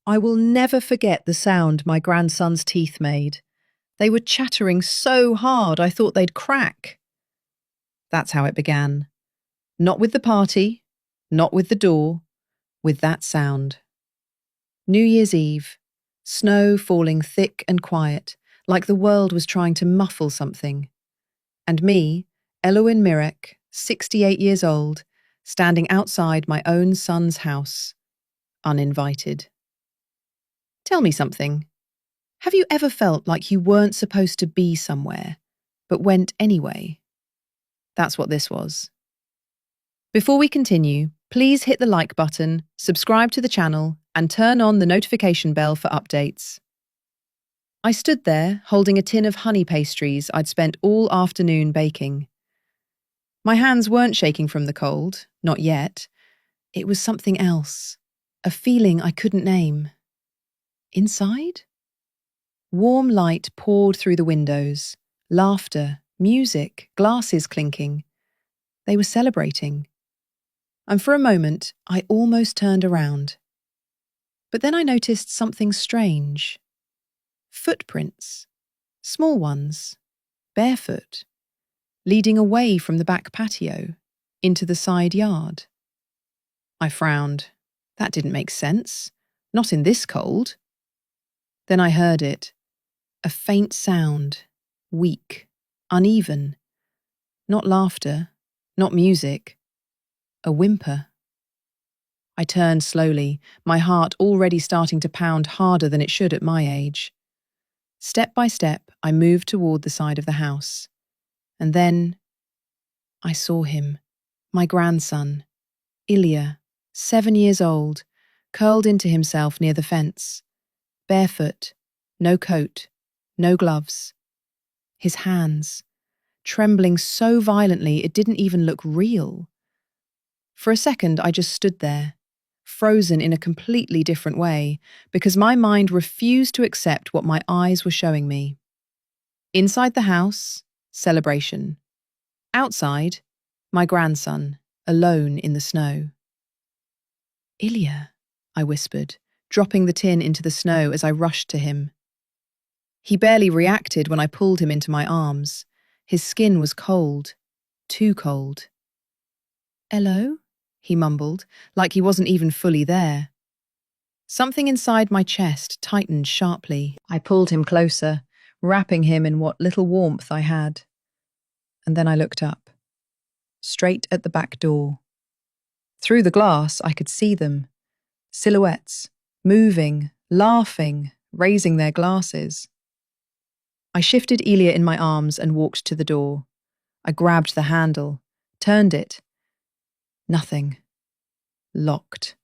I will never forget the sound my grandson's teeth made. They were chattering so hard I thought they'd crack. That's how it began. Not with the party, not with the door, with that sound. New Year's Eve, snow falling thick and quiet, like the world was trying to muffle something. And me, Elowyn Mirek, 68 years old, standing outside my own son's house, uninvited. Tell me something. Have you ever felt like you weren't supposed to be somewhere, but went anyway? That's what this was. Before we continue, please hit the like button, subscribe to the channel, and turn on the notification bell for updates. I stood there, holding a tin of honey pastries I'd spent all afternoon baking. My hands weren't shaking from the cold, not yet. It was something else, a feeling I couldn't name. Inside? Warm light poured through the windows, laughter, music, glasses clinking. They were celebrating. And for a moment, I almost turned around. But then I noticed something strange. Footprints, small ones, barefoot, leading away from the back patio, into the side yard. I frowned. That didn't make sense. Not in this cold. Then I heard it. A faint sound, weak, uneven. Not laughter, not music. A whimper. I turned slowly, my heart already starting to pound harder than it should at my age. Step by step, I moved toward the side of the house. And then I saw him, my grandson, Ilya, 7 years old, curled into himself near the fence. Barefoot, no coat, no gloves. His hands, trembling so violently it didn't even look real. For a second, I just stood there, frozen in a completely different way, because my mind refused to accept what my eyes were showing me. Inside the house, celebration. Outside, my grandson, alone in the snow. Ilya, I whispered, dropping the tin into the snow as I rushed to him. He barely reacted when I pulled him into my arms. His skin was cold, too cold. "Hello?" he mumbled, like he wasn't even fully there. Something inside my chest tightened sharply. I pulled him closer, wrapping him in what little warmth I had. And then I looked up, straight at the back door. Through the glass, I could see them. Silhouettes, moving, laughing, raising their glasses. I shifted Ilya in my arms and walked to the door. I grabbed the handle, turned it. Nothing. Locked.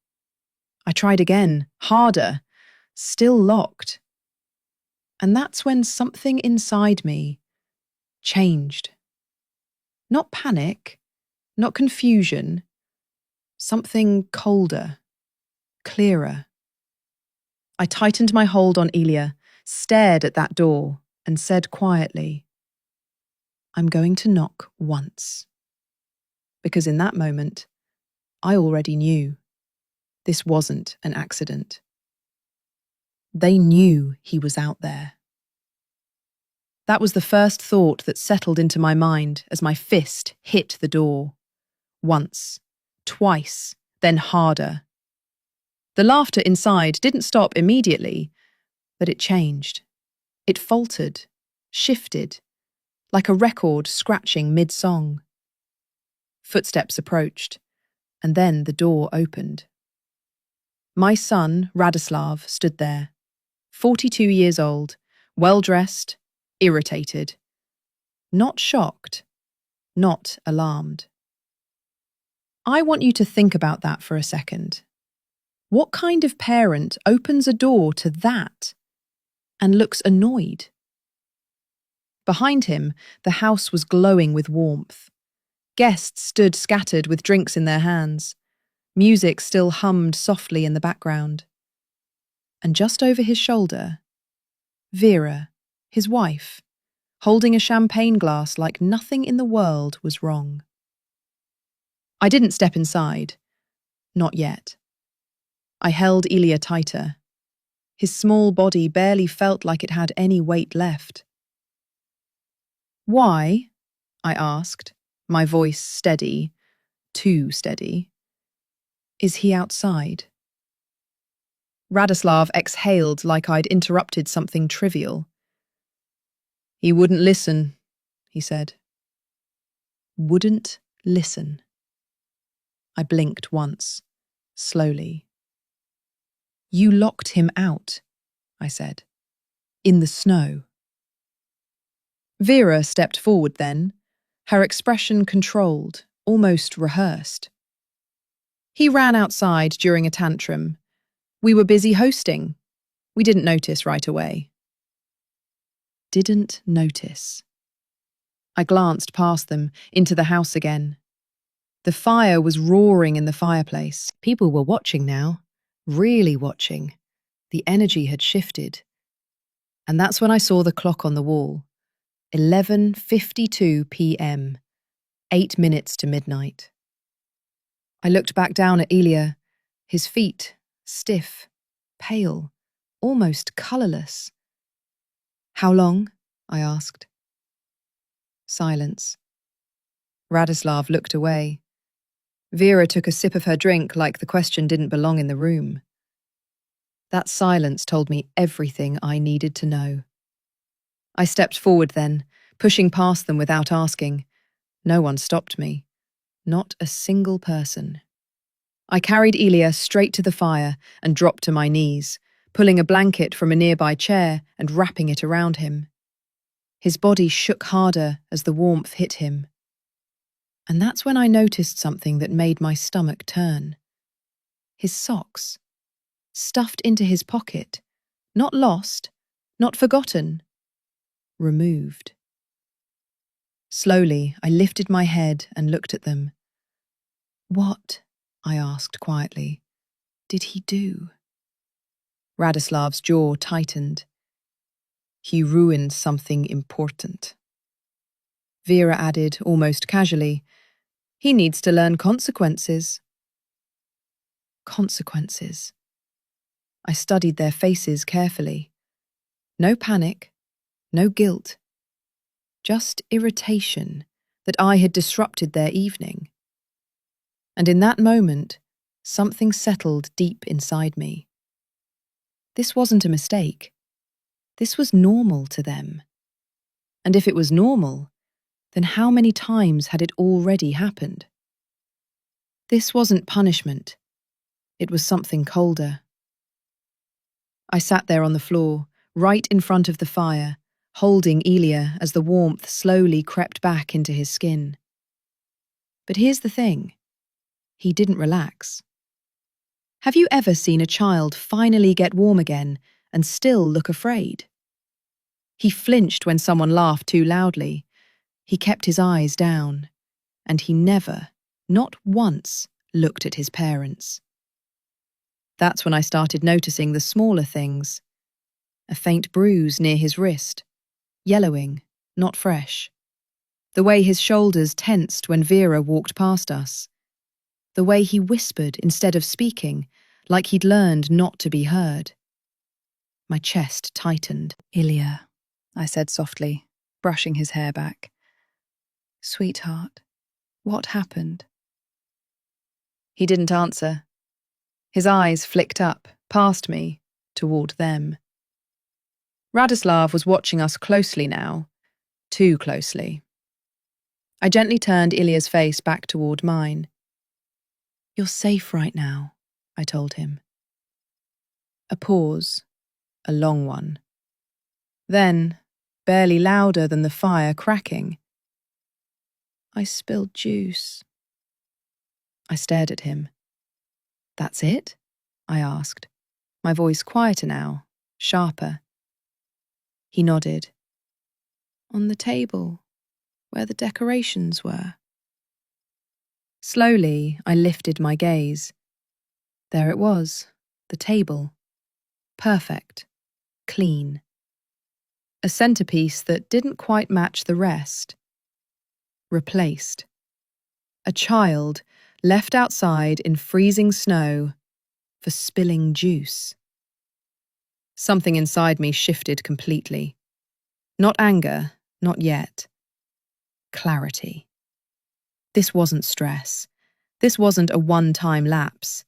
I tried again, harder, still locked. And that's when something inside me changed. Not panic, not confusion, something colder, clearer. I tightened my hold on Ilya, stared at that door, and said quietly, "I'm going to knock once." Because in that moment, I already knew. This wasn't an accident. They knew he was out there. That was the first thought that settled into my mind as my fist hit the door. Once, twice, then harder. The laughter inside didn't stop immediately, but it changed. It faltered, shifted, like a record scratching mid-song. Footsteps approached, and then the door opened. My son, Radoslav, stood there, 42 years old, well-dressed, irritated. Not shocked, not alarmed. I want you to think about that for a second. What kind of parent opens a door to that and looks annoyed? Behind him, the house was glowing with warmth. Guests stood scattered with drinks in their hands. Music still hummed softly in the background. And just over his shoulder, Vera, his wife, holding a champagne glass like nothing in the world was wrong. I didn't step inside. Not yet. I held Ilya tighter. His small body barely felt like it had any weight left. "Why?" I asked, my voice steady, too steady. "Is he outside?" Radislav exhaled like I'd interrupted something trivial. "He wouldn't listen," he said. Wouldn't listen. I blinked once, slowly. "You locked him out," I said. "In the snow." Vera stepped forward then, her expression controlled, almost rehearsed. "He ran outside during a tantrum. We were busy hosting. We didn't notice right away." Didn't notice. I glanced past them, into the house again. The fire was roaring in the fireplace. People were watching now, really watching. The energy had shifted. And that's when I saw the clock on the wall. 11:52 p.m., 8 minutes to midnight. I looked back down at Ilya, his feet stiff, pale, almost colourless. "How long?" I asked. Silence. Radislav looked away. Vera took a sip of her drink like the question didn't belong in the room. That silence told me everything I needed to know. I stepped forward then, pushing past them without asking. No one stopped me. Not a single person. I carried Ilya straight to the fire and dropped to my knees, pulling a blanket from a nearby chair and wrapping it around him. His body shook harder as the warmth hit him. And that's when I noticed something that made my stomach turn. His socks. Stuffed into his pocket. Not lost, not forgotten. Removed. Slowly, I lifted my head and looked at them. "What," I asked quietly, "did he do?" Radislav's jaw tightened. "He ruined something important." Vera added, almost casually, "He needs to learn consequences." Consequences. I studied their faces carefully. No panic, no guilt. Just irritation that I had disrupted their evening. And in that moment, something settled deep inside me. This wasn't a mistake. This was normal to them. And if it was normal, then how many times had it already happened? This wasn't punishment. It was something colder. I sat there on the floor, right in front of the fire, holding Ilya as the warmth slowly crept back into his skin. But here's the thing. He didn't relax. Have you ever seen a child finally get warm again and still look afraid? He flinched when someone laughed too loudly. He kept his eyes down. And he never, not once, looked at his parents. That's when I started noticing the smaller things. A faint bruise near his wrist. Yellowing, not fresh. The way his shoulders tensed when Vera walked past us. The way he whispered instead of speaking, like he'd learned not to be heard. My chest tightened. "Ilya," I said softly, brushing his hair back. "Sweetheart, what happened?" He didn't answer. His eyes flicked up, past me, toward them. Radislav was watching us closely now, too closely. I gently turned Ilya's face back toward mine. "You're safe right now," I told him. A pause, a long one. Then, barely louder than the fire cracking, "I spilled juice." I stared at him. "That's it?" I asked, my voice quieter now, sharper. He nodded. "On the table, where the decorations were." Slowly, I lifted my gaze. There it was, the table. Perfect. Clean. A centerpiece that didn't quite match the rest. Replaced. A child left outside in freezing snow for spilling juice. Something inside me shifted completely. Not anger, not yet. Clarity. This wasn't stress. This wasn't a one-time lapse.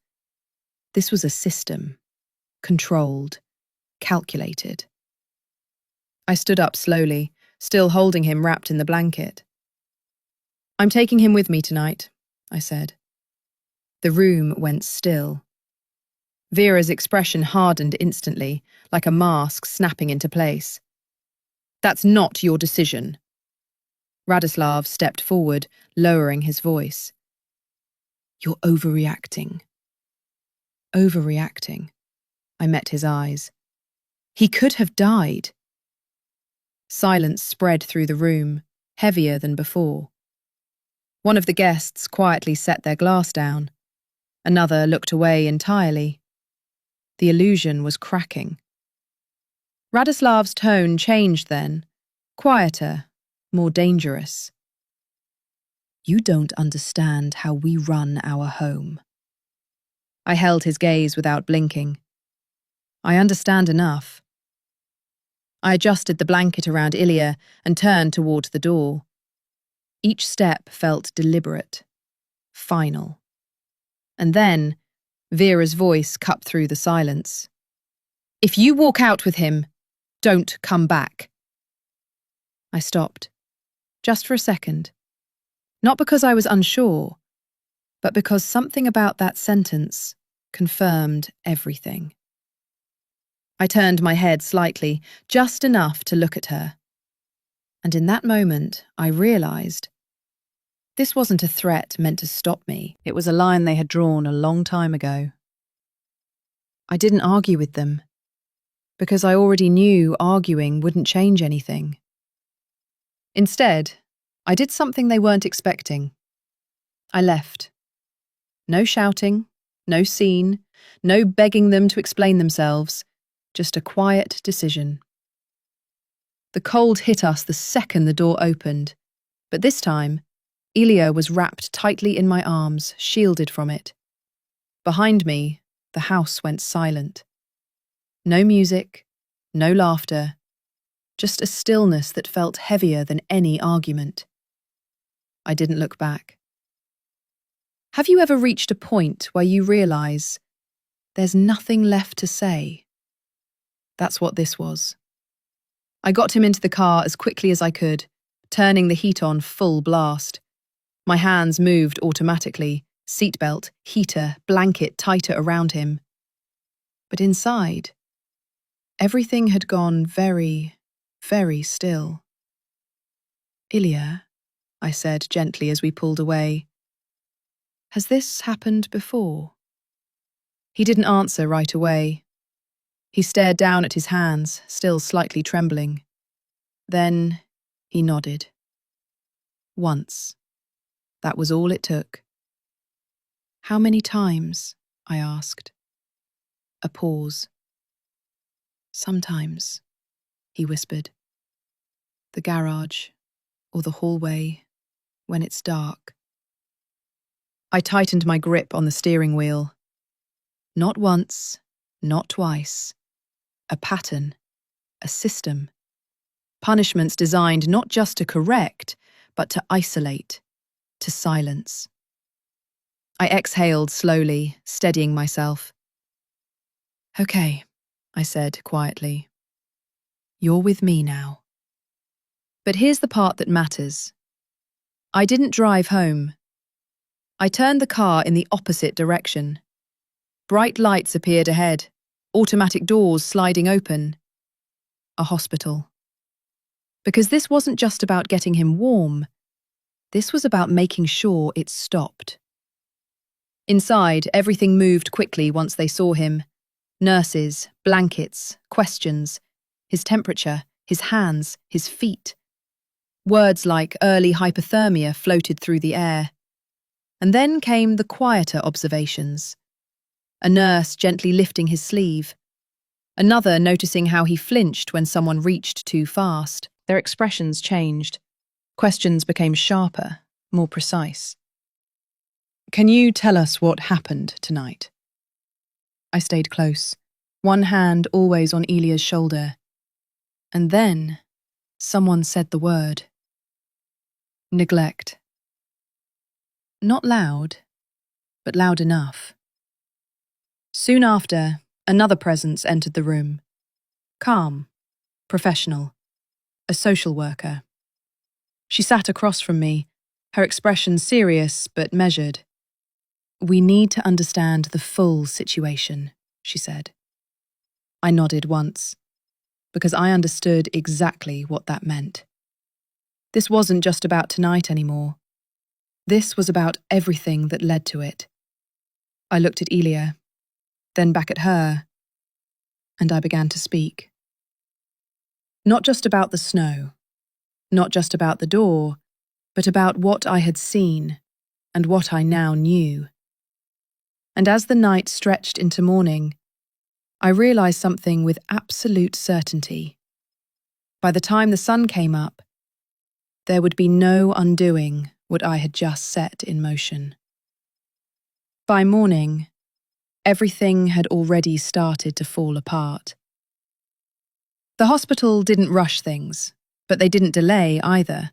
This was a system. Controlled. Calculated. I stood up slowly, still holding him wrapped in the blanket. "I'm taking him with me tonight," I said. The room went still. Vera's expression hardened instantly, like a mask snapping into place. "That's not your decision." Radislav stepped forward, lowering his voice. "You're overreacting." Overreacting. I met his eyes. He could have died. Silence spread through the room, heavier than before. One of the guests quietly set their glass down. Another looked away entirely. The illusion was cracking. Radislav's tone changed then, quieter, more dangerous. "You don't understand how we run our home." I held his gaze without blinking. "I understand enough." I adjusted the blanket around Ilya and turned toward the door. Each step felt deliberate, final. And then, Vera's voice cut through the silence. "If you walk out with him, don't come back." I stopped, just for a second. Not because I was unsure, but because something about that sentence confirmed everything. I turned my head slightly, just enough to look at her. And in that moment, I realized this wasn't a threat meant to stop me. It was a line they had drawn a long time ago. I didn't argue with them, because I already knew arguing wouldn't change anything. Instead, I did something they weren't expecting. I left. No shouting, no scene, no begging them to explain themselves, just a quiet decision. The cold hit us the second the door opened, but this time, Ilya was wrapped tightly in my arms, shielded from it. Behind me, the house went silent. No music, no laughter, just a stillness that felt heavier than any argument. I didn't look back. Have you ever reached a point where you realize there's nothing left to say? That's what this was. I got him into the car as quickly as I could, turning the heat on full blast. My hands moved automatically, seatbelt, heater, blanket tighter around him. But inside, everything had gone very, very still. "Ilya," I said gently as we pulled away, "has this happened before?" He didn't answer right away. He stared down at his hands, still slightly trembling. Then he nodded. Once. That was all it took. "How many times?" I asked. A pause. "Sometimes," he whispered. "The garage, or the hallway, when it's dark." I tightened my grip on the steering wheel. Not once, not twice. A pattern, a system. Punishments designed not just to correct, but to isolate, to silence. I exhaled slowly, steadying myself. "Okay," I said quietly. "You're with me now." But here's the part that matters. I didn't drive home. I turned the car in the opposite direction. Bright lights appeared ahead, automatic doors sliding open. A hospital. Because this wasn't just about getting him warm. This was about making sure it stopped. Inside, everything moved quickly once they saw him. Nurses, blankets, questions, his temperature, his hands, his feet. Words like early hypothermia floated through the air. And then came the quieter observations. A nurse gently lifting his sleeve. Another noticing how he flinched when someone reached too fast. Their expressions changed. Questions became sharper, more precise. "Can you tell us what happened tonight?" I stayed close. one hand always on Elia's shoulder. And then someone said the word. Neglect. Not loud, but loud enough. Soon after, another presence entered the room. Calm, professional, a social worker. She sat across from me, her expression serious but measured. "We need to understand the full situation," she said. I nodded once, because I understood exactly what that meant. This wasn't just about tonight anymore. This was about everything that led to it. I looked at Elia, then back at her, and I began to speak. Not just about the snow, not just about the door, but about what I had seen and what I now knew. And as the night stretched into morning, I realized something with absolute certainty. By the time the sun came up, there would be no undoing what I had just set in motion. By morning, everything had already started to fall apart. The hospital didn't rush things, but they didn't delay either.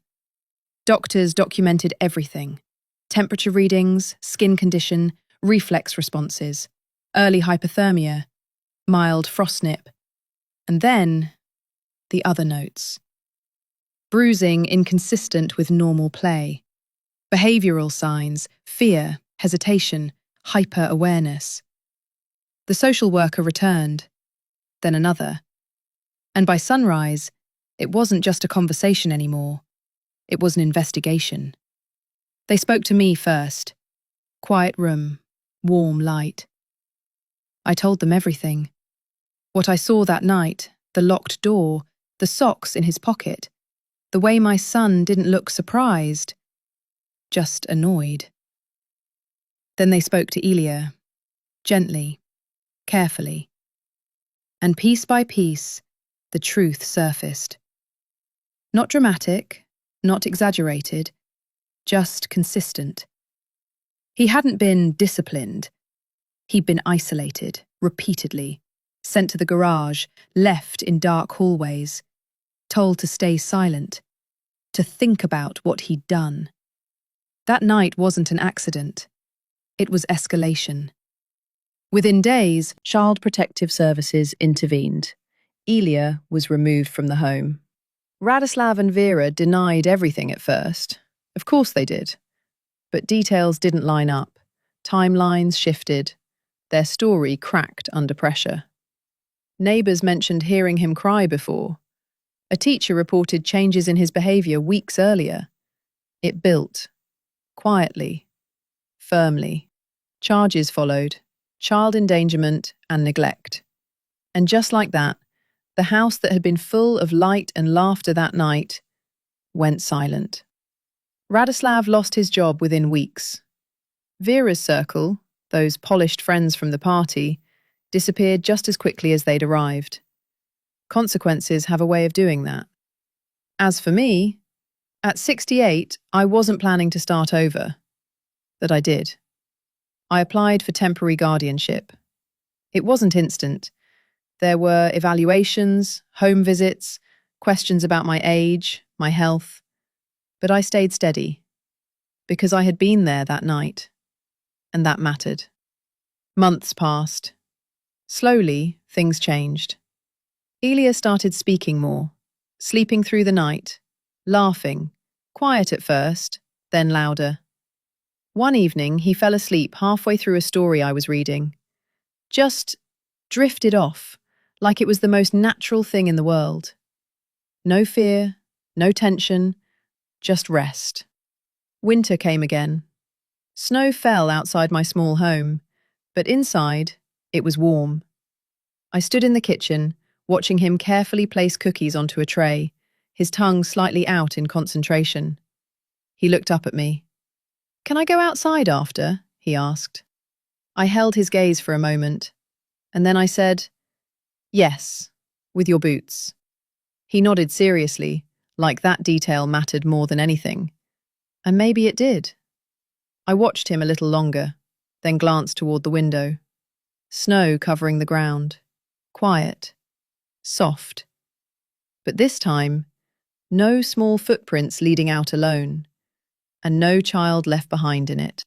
Doctors documented everything: temperature readings, skin condition, reflex responses, early hypothermia, mild frostnip, and then the other notes. Bruising inconsistent with normal play, behavioral signs, fear, hesitation, hyper-awareness. The social worker returned, then another. And by sunrise, it wasn't just a conversation anymore. It was an investigation. They spoke to me first. Quiet room, warm light. I told them everything. What I saw that night, the locked door, the socks in his pocket, the way my son didn't look surprised, just annoyed. Then they spoke to Elia, gently, carefully. And piece by piece, the truth surfaced. Not dramatic, not exaggerated, just consistent. He hadn't been disciplined. He'd been isolated, repeatedly, sent to the garage, left in dark hallways, told to stay silent, to think about what he'd done. That night wasn't an accident. It was escalation. Within days, Child Protective Services intervened. Elia was removed from the home. Radislav and Vera denied everything at first. Of course they did. But details didn't line up. Timelines shifted. Their story cracked under pressure. Neighbours mentioned hearing him cry before. A teacher reported changes in his behaviour weeks earlier. It built. Quietly. Firmly. Charges followed. Child endangerment and neglect. And just like that, the house that had been full of light and laughter that night went silent. Radislav lost his job within weeks. Vera's circle, those polished friends from the party, disappeared just as quickly as they'd arrived. Consequences have a way of doing that. As for me, at 68, I wasn't planning to start over. But I did. I applied for temporary guardianship. It wasn't instant. There were evaluations, home visits, questions about my age, my health. But I stayed steady, because I had been there that night, and that mattered. Months passed. Slowly, things changed. Elia started speaking more, sleeping through the night, laughing, quiet at first, then louder. One evening, he fell asleep halfway through a story I was reading. Just drifted off, like it was the most natural thing in the world. No fear, no tension, just rest. Winter came again. Snow fell outside my small home, but inside, it was warm. I stood in the kitchen, watching him carefully place cookies onto a tray, his tongue slightly out in concentration. He looked up at me. "Can I go outside after?" he asked. I held his gaze for a moment, and then I said, "Yes, with your boots." He nodded seriously, like that detail mattered more than anything. And maybe it did. I watched him a little longer, then glanced toward the window. Snow covering the ground. quiet, soft. But this time, no small footprints leading out alone, and no child left behind in it.